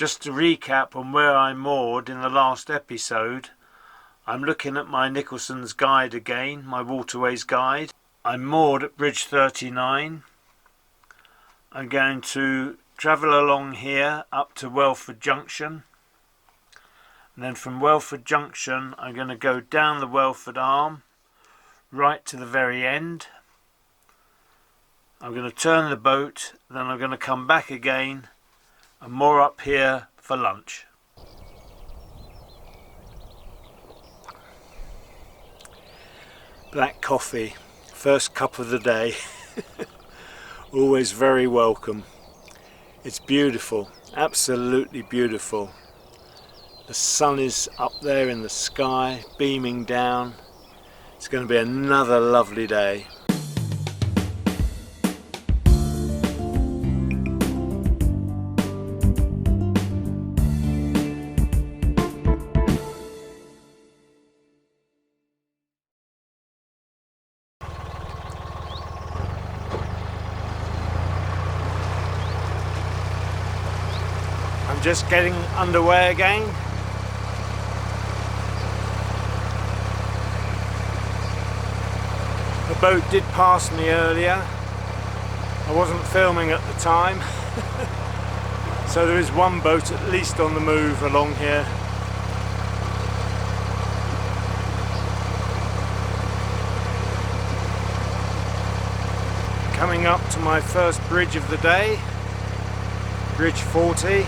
Just to recap on where I moored in the last episode, I'm looking at my Nicholson's guide again, my waterways guide. I'm moored at bridge 39. I'm going to travel along here up to Welford Junction, and then from Welford Junction I'm going to go down the Welford Arm right to the very end. I'm going to turn the boat, then I'm going to come back again and moor up here for lunch. Black coffee, first cup of the day. Always very welcome. It's beautiful, absolutely beautiful. The sun is up there in the sky, beaming down. It's going to be another lovely day. I'm just getting underway again. The boat did pass me earlier. I wasn't filming at the time. So there is one boat at least on the move along here. Coming up to my first bridge of the day, Bridge 40.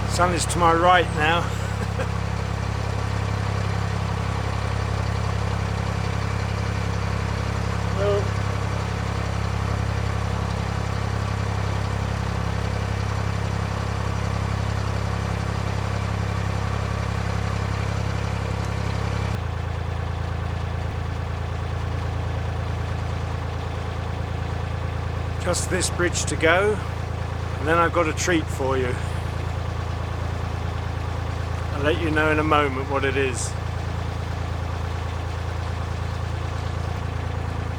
Sun is to my right now. Well, just this bridge to go, and then I've got a treat for you. I'll let you know in a moment what it is.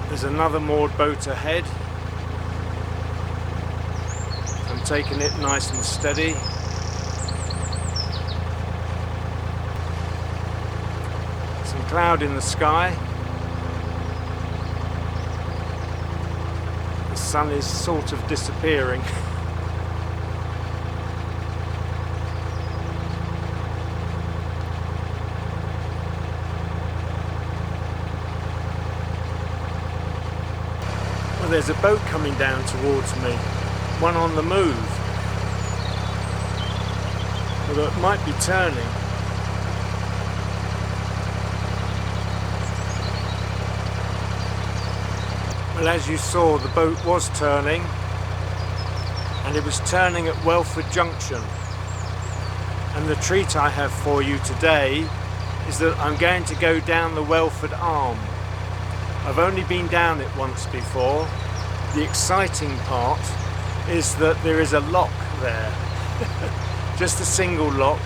There's another moored boat ahead. I'm taking it nice and steady. Some cloud in the sky. The sun is sort of disappearing. There's a boat coming down towards me, one on the move, although it might be turning. Well, as you saw, the boat was turning, and it was turning at Welford Junction. And the treat I have for you today is that I'm going to go down the Welford Arm. I've only been down it once before. The exciting part is that there is a lock there. Just a single lock.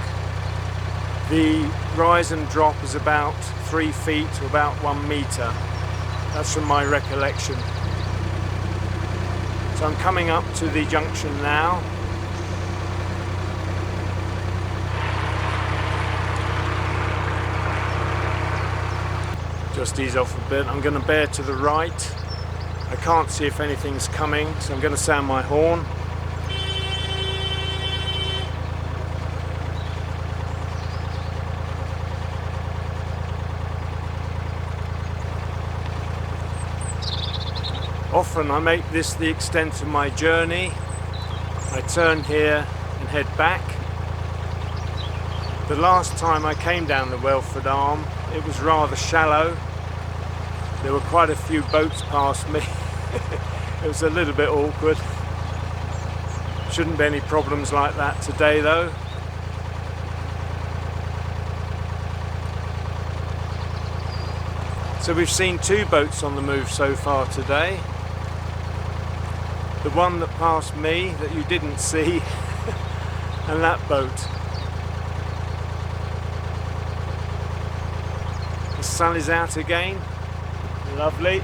The rise and drop is about 3 feet to about 1 metre. That's from my recollection. So I'm coming up to the junction now. Just ease off a bit. I'm going to bear to the right. I can't see if anything's coming, so I'm going to sound my horn. Often I make this the extent of my journey. I turn here and head back. The last time I came down the Welford Arm, it was rather shallow. There were quite a few boats past me. It was a little bit awkward. Shouldn't be any problems like that today though. So we've seen two boats on the move so far today. The one that passed me that you didn't see and that boat. The sun is out again. Lovely.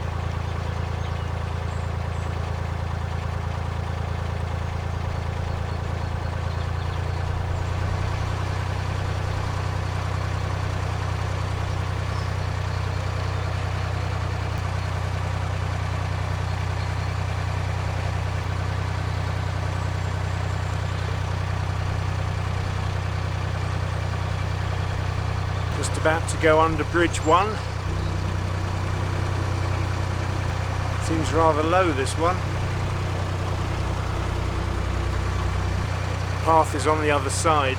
Just about to go under Bridge 1. Seems rather low, this one. Path is on the other side.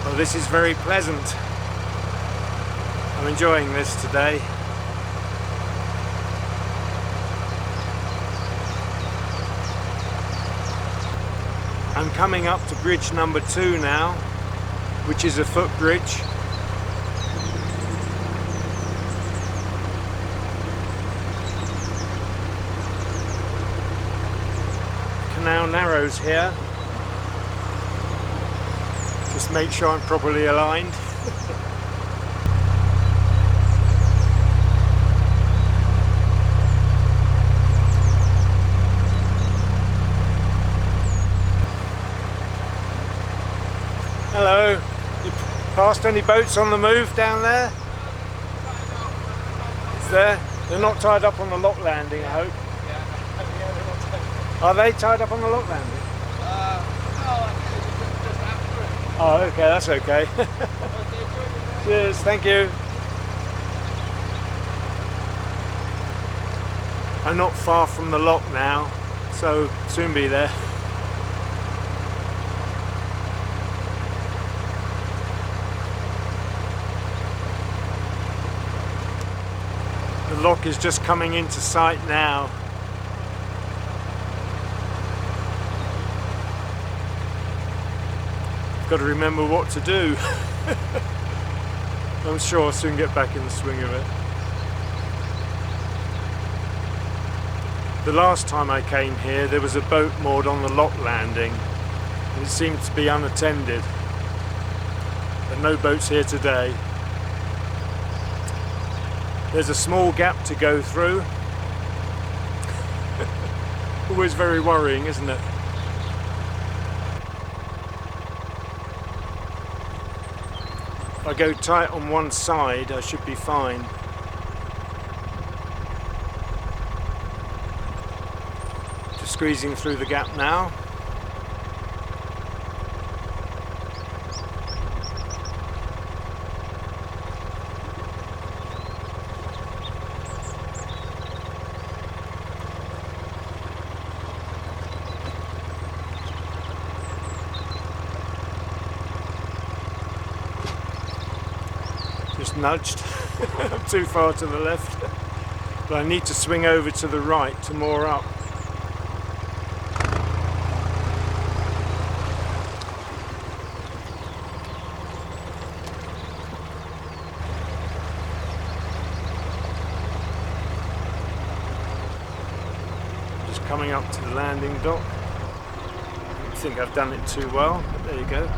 Well, this is very pleasant. I'm enjoying this today. I'm coming up to bridge number 2 now, which is a footbridge. Canal narrows here. Just make sure I'm properly aligned. Hello. You passed any boats on the move down there? Is there? They're not tied up on the lock landing, I hope. Are they tied up on the lock landing? Oh, okay, that's okay. Cheers, thank you. I'm not far from the lock now, so soon be there. The lock is just coming into sight now. Got to remember what to do. I'm sure I'll soon get back in the swing of it. The last time I came here there was a boat moored on the lock landing and it seemed to be unattended. But no boats here today. There's a small gap to go through. Always very worrying, isn't it? If I go tight on one side, I should be fine. Just squeezing through the gap now. Just nudged. I'm too far to the left. But I need to swing over to the right to moor up. Just coming up to the landing dock. I don't think I've done it too well, but there you go.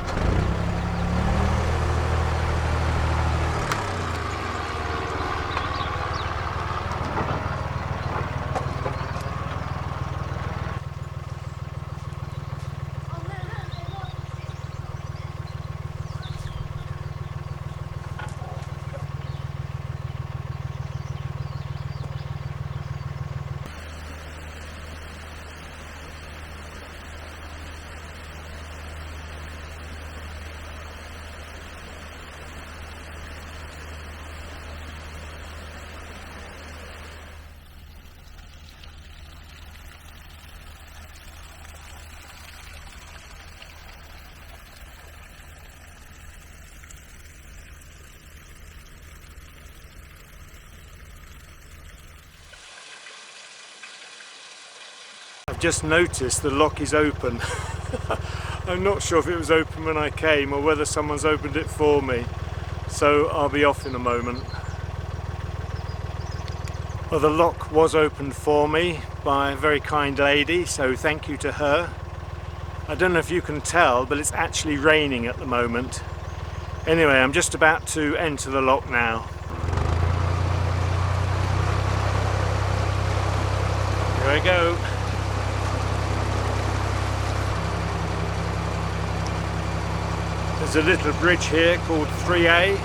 I've just noticed the lock is open. I'm not sure if it was open when I came or whether someone's opened it for me, so I'll be off in a moment. Well, the lock was opened for me by a very kind lady, so thank you to her. I don't know if you can tell, but it's actually raining at the moment. Anyway, I'm just about to enter the lock now. Here I go. There's a little bridge here called 3A.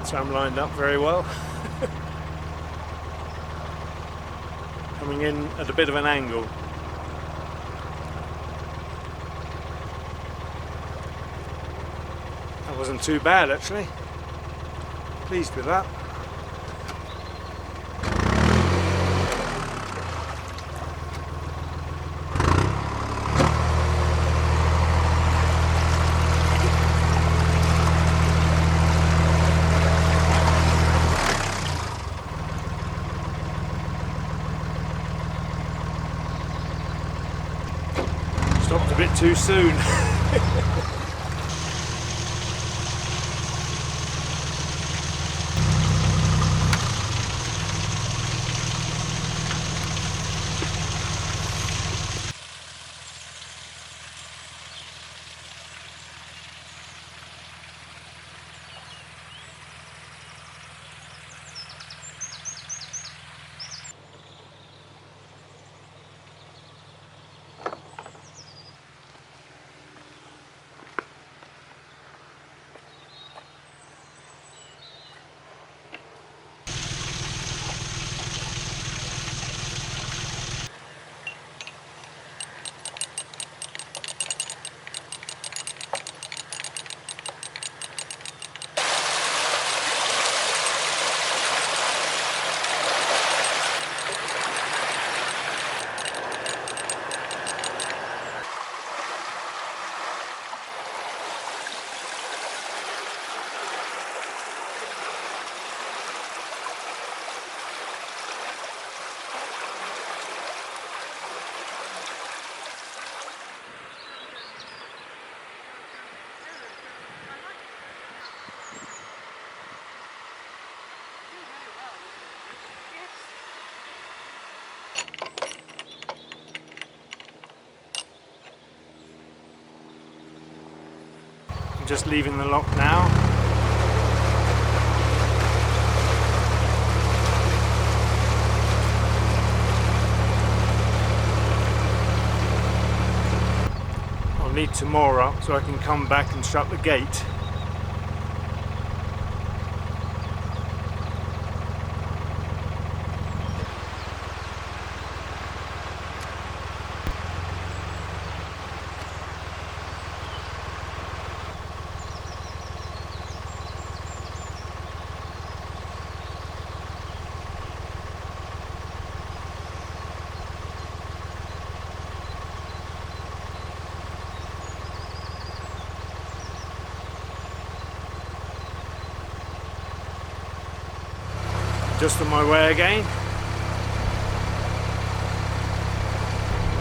So I'm lined up very well. Coming in at a bit of an angle. That wasn't too bad actually. Pleased with that. Stopped a bit too soon. Just leaving the lock now. I'll need some more up so I can come back and shut the gate. Just on my way again.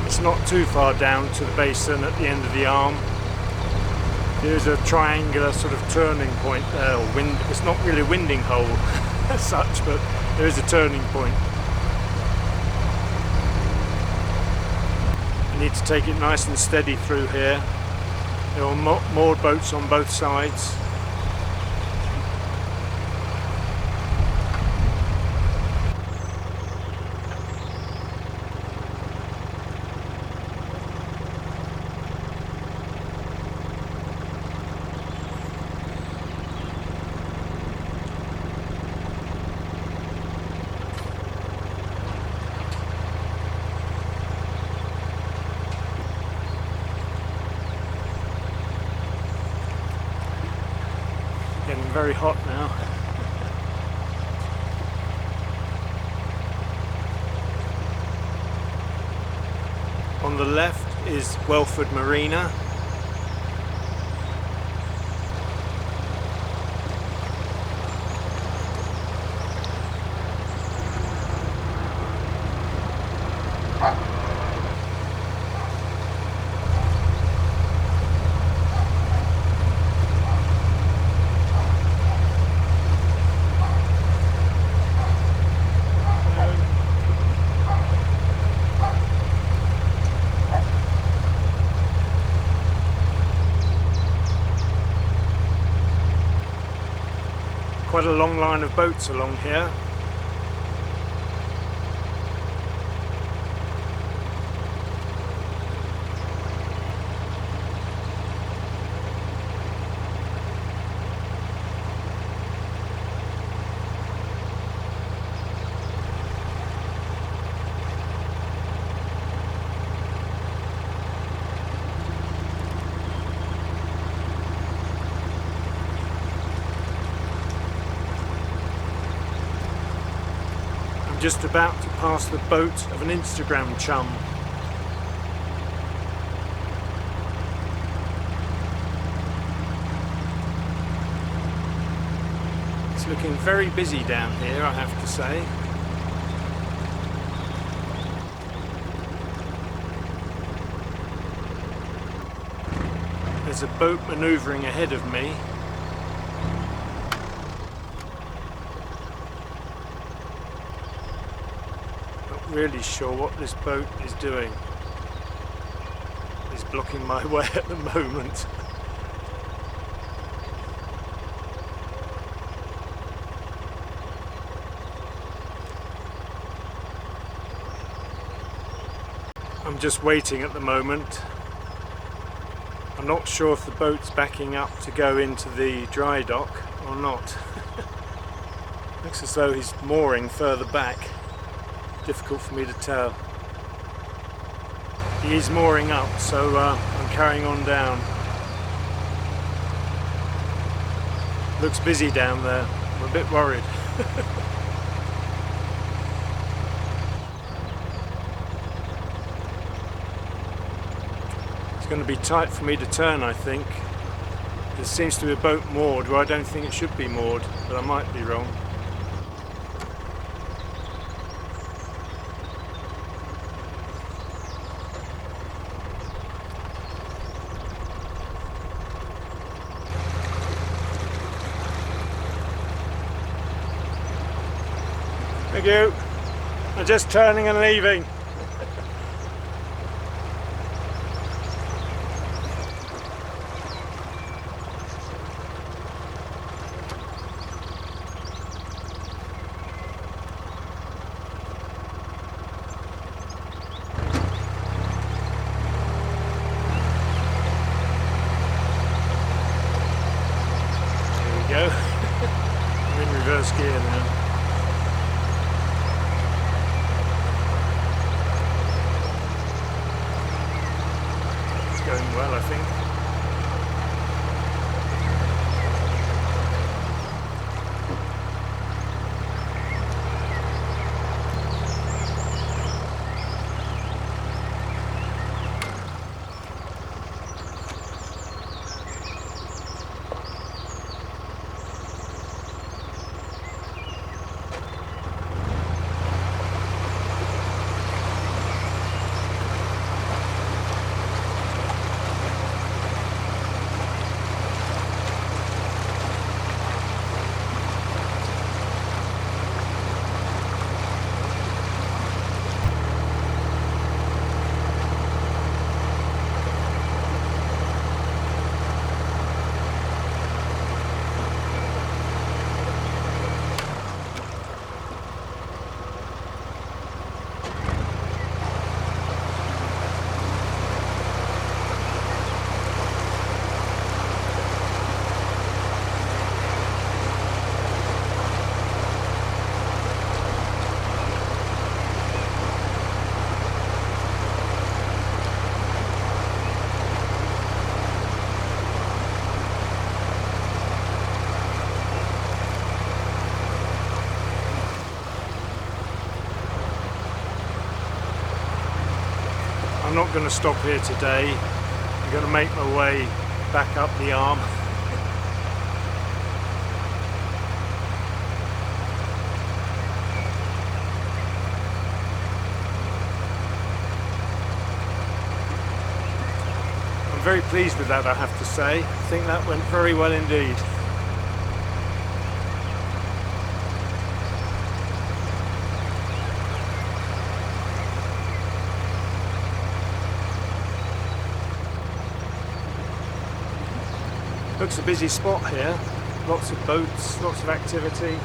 It's not too far down to the basin at the end of the arm. There's a triangular sort of turning point there, or it's not really a winding hole as such, but there is a turning point. I need to take it nice and steady through here. There are moored boats on both sides. Getting very hot now. On the left is Welford Marina. quite a long line of boats along here. Just about to pass the boat of an Instagram chum. It's looking very busy down here, I have to say. There's a boat manoeuvring ahead of me. Really sure what this boat is doing. It's blocking my way at the moment. I'm just waiting at the moment. I'm not sure if the boat's backing up to go into the dry dock or not. Looks as though he's mooring further back. Difficult for me to tell. He is mooring up, so I'm carrying on down. Looks busy down there. I'm a bit worried. It's going to be tight for me to turn, I think. There seems to be a boat moored where I don't think it should be moored, but I might be wrong. Thank you. I'm just turning and leaving. There we go. I'm in reverse gear now. Going well, I think. I'm not going to stop here today. I'm going to make my way back up the arm. I'm very pleased with that, I have to say. I think that went very well indeed. Looks a busy spot here. lots of boats, lots of activity.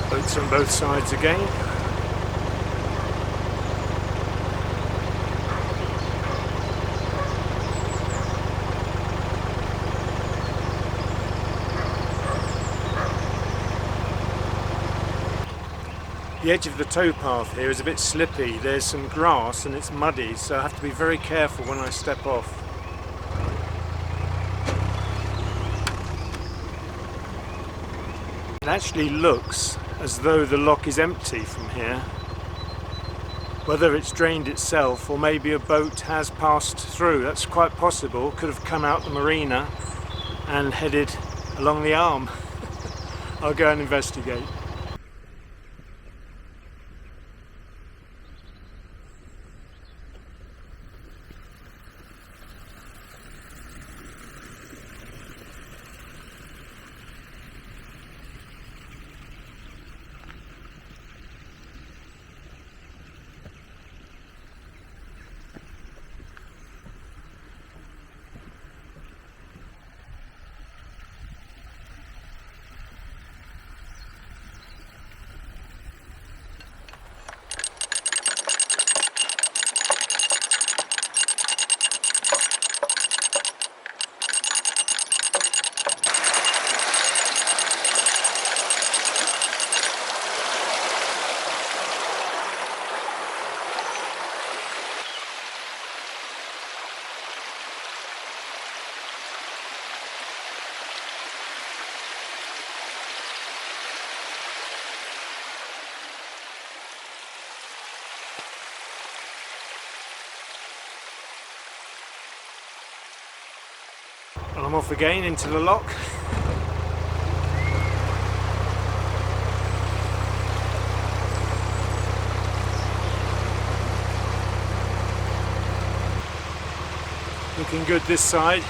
Boats on both sides again. The edge of the towpath here is a bit slippy. There's some grass and it's muddy, so I have to be very careful when I step off. It actually looks as though the lock is empty from here. Whether it's drained itself or maybe a boat has passed through, that's quite possible. Could have come out the marina and headed along the arm. I'll go and investigate. Well, I'm off again into the lock. Looking good this side.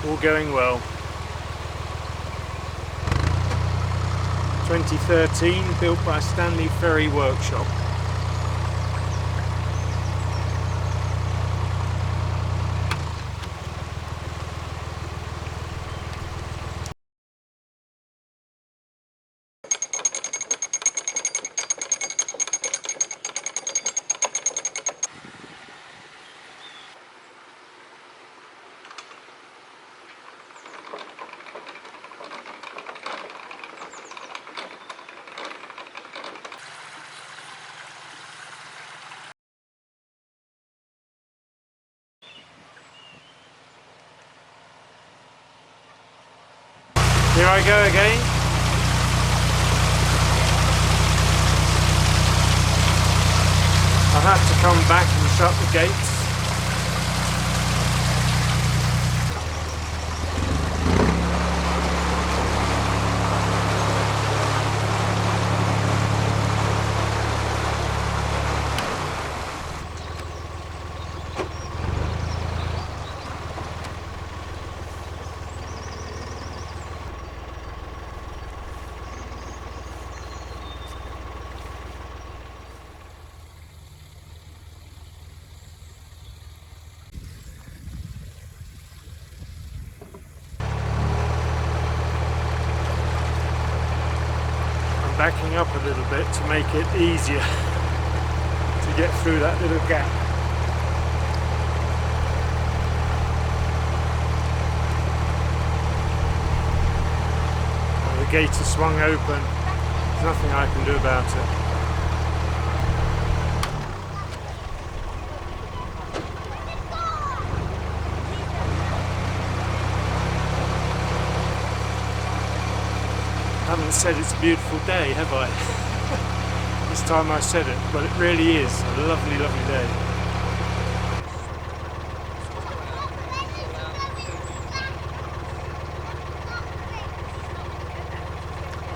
All going well. 2013, built by Stanley Ferry Workshop. Here I go again. I'll have to come back and shut the gates. Backing up a little bit to make it easier to get through that little gap. The gate is swung open. There's nothing I can do about it. I haven't said it's a beautiful day, have I? This time I said it, but it really is a lovely, lovely day.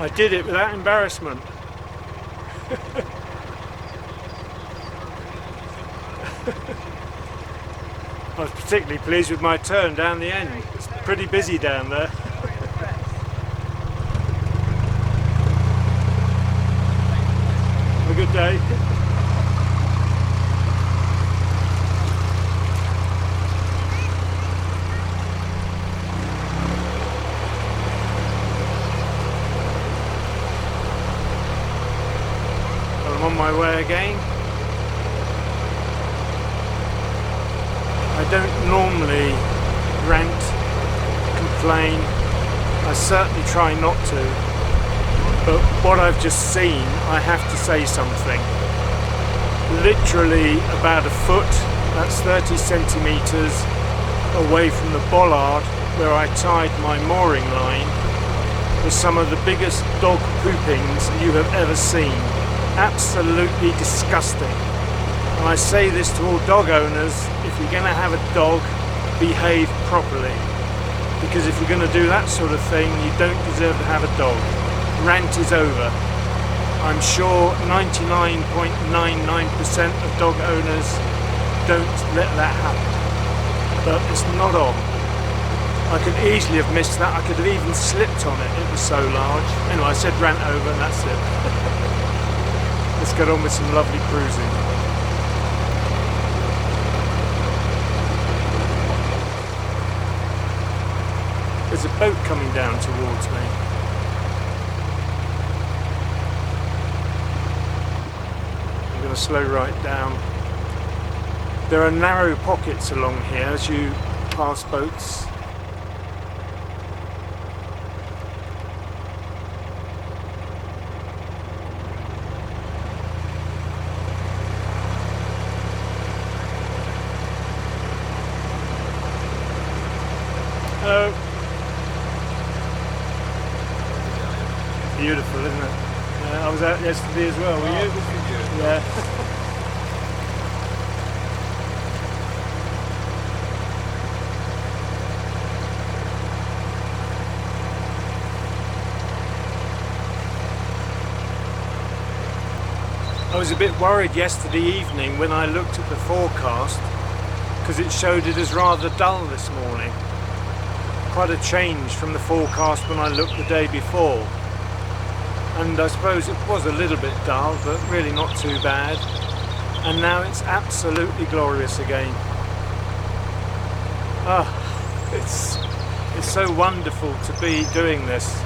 I did it without embarrassment. I was particularly pleased with my turn down the end. It's pretty busy down there. Have a good day. I'm on my way again. I don't normally rant, complain. I certainly try not to. But what I've just seen, I have to say something. Literally about a foot, that's 30 centimetres away from the bollard where I tied my mooring line, was some of the biggest dog poopings you have ever seen. Absolutely disgusting. And I say this to all dog owners: if you're going to have a dog, behave properly. Because if you're going to do that sort of thing, you don't deserve to have a dog. Rant is over. I'm sure 99.99% of dog owners don't let that happen. But it's not on. I could easily have missed that. I could have even slipped on it. It was so large. Anyway, I said rant over and that's it. Let's get on with some lovely cruising. There's a boat coming down towards me. I'm going to slow right down. There are narrow pockets along here as you pass boats. Hello. Beautiful, isn't it? I was out yesterday as well, were you? Yeah. I was a bit worried yesterday evening when I looked at the forecast because it showed it as rather dull this morning. Quite a change from the forecast when I looked the day before. And I suppose it was a little bit dull, but really not too bad. And now it's absolutely glorious again. It's so wonderful to be doing this.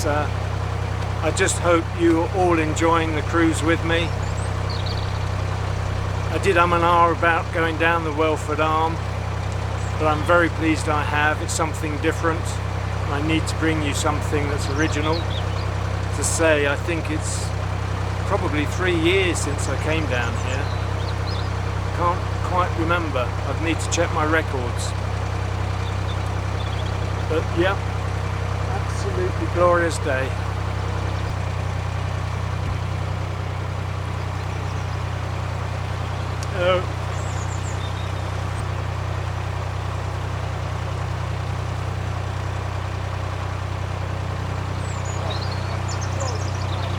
I just hope you are all enjoying the cruise with me. I did and ah about going down the Welford Arm, but I'm very pleased I have. It's something different. I need to bring you something that's original. To say, I think it's probably 3 years since I came down here. Can't quite remember. I'd need to check my records. But yeah, absolutely glorious day. Hello.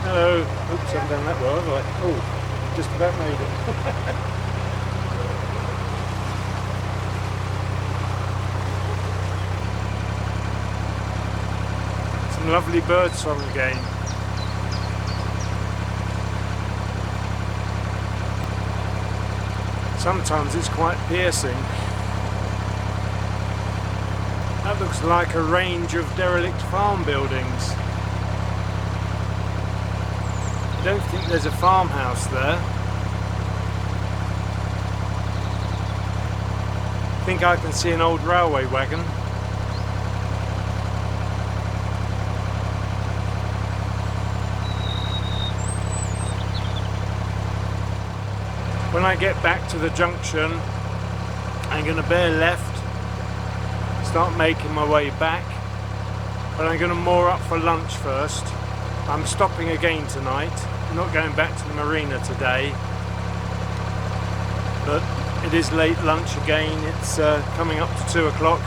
Hello. Oops, I haven't done that well, have I? Oh, just about made it. Some lovely bird song again. Sometimes it's quite piercing. That looks like a range of derelict farm buildings. I don't think there's a farmhouse there. I think I can see an old railway wagon. When I get back to the junction, I'm going to bear left, start making my way back, but I'm going to moor up for lunch first. I'm stopping again tonight. I'm not going back to the marina today, but it is late lunch again. It's coming up to 2 o'clock.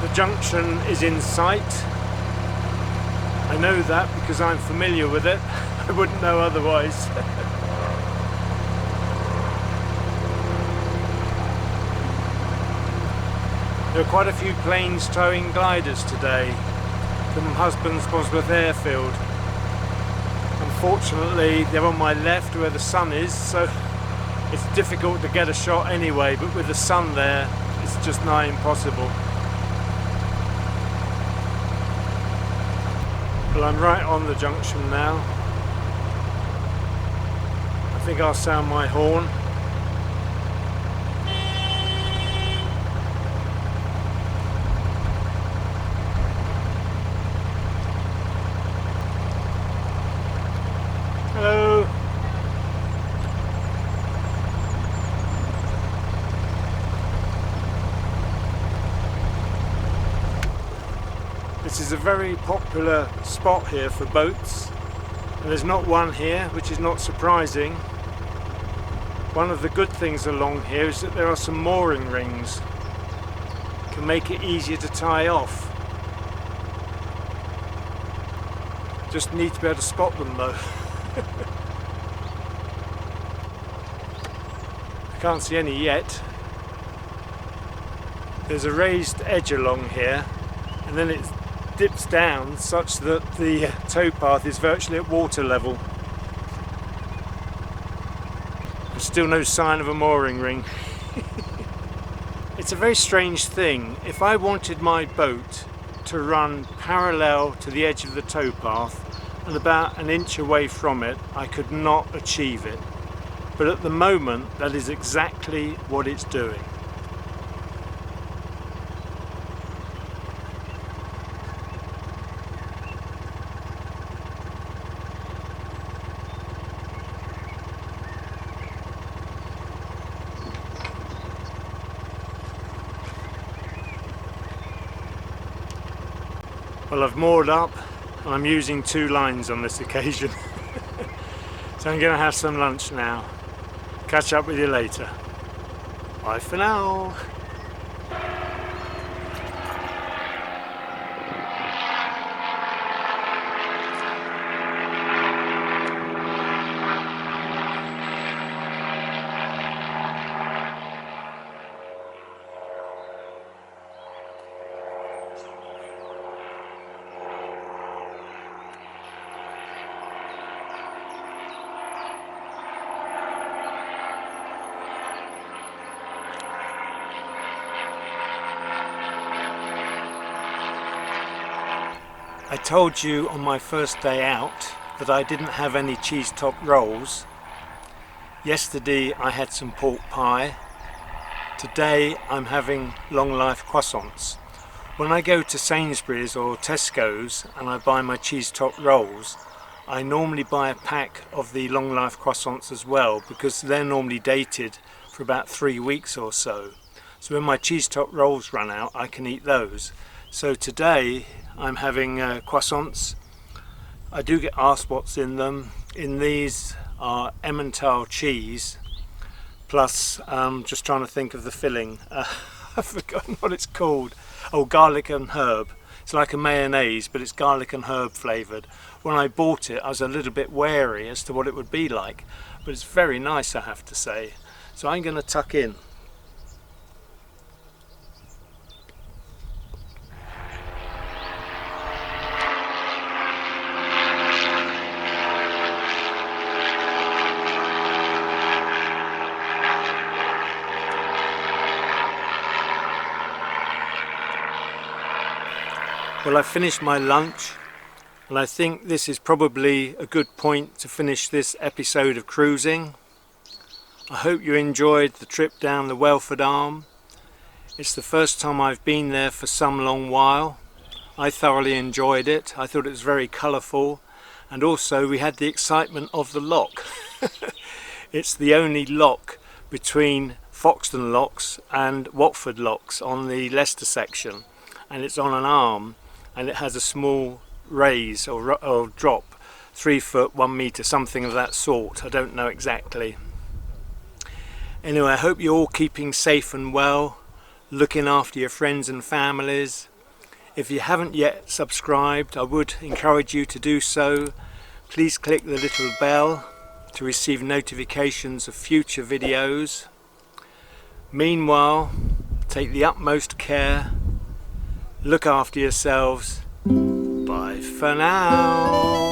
The junction is in sight. I know that because I'm familiar with it. I wouldn't know otherwise. There are quite a few planes towing gliders today from Husbands Bosworth Airfield. Unfortunately, they're on my left where the sun is, so it's difficult to get a shot anyway, but with the sun there, it's just nigh impossible. Well, I'm right on the junction now. I think I'll sound my horn. Hello. This is a very popular spot here for boats, and there's not one here, which is not surprising. One of the good things along here is that there are some mooring rings. Can make it easier to tie off. Just need to be able to spot them though. I can't see any yet. There's a raised edge along here, and then it dips down such that the towpath is virtually at water level. There's still no sign of a mooring ring. It's a very strange thing. If I wanted my boat to run parallel to the edge of the towpath and about an inch away from it, I could not achieve it. But at the moment, that is exactly what it's doing. Well, I've moored up and I'm using 2 lines on this occasion. So I'm going to have some lunch now. Catch up with you later. Bye for now. I told you on my first day out that I didn't have any cheese top rolls. Yesterday I had some pork pie. Today I'm having long life croissants. When I go to Sainsbury's or Tesco's and I buy my cheese top rolls, I normally buy a pack of the long life croissants as well, because they're normally dated for about 3 weeks or so. So when my cheese top rolls run out, I can eat those. So today I'm having croissants. I do get asked what's in them. In these are Emmental cheese, plus just trying to think of the filling. I've forgotten what it's called. Oh, garlic and herb. It's like a mayonnaise, but it's garlic and herb flavoured. When I bought it, I was a little bit wary as to what it would be like, but it's very nice, I have to say. So I'm going to tuck in. Well, I finished my lunch, and I think this is probably a good point to finish this episode of cruising. I hope you enjoyed the trip down the Welford Arm. It's the first time I've been there for some long while. I thoroughly enjoyed it. I thought it was very colourful, and also we had the excitement of the lock. It's the only lock between Foxton Locks and Watford Locks on the Leicester section, and it's on an arm, and it has a small raise or drop, 3 foot 1 metre, something of that sort. I don't know exactly. Anyway, I hope you're all keeping safe and well, looking after your friends and families. If you haven't yet subscribed, I would encourage you to do so. Please click the little bell to receive notifications of future videos. Meanwhile, take the utmost care, look after yourselves. Bye for now.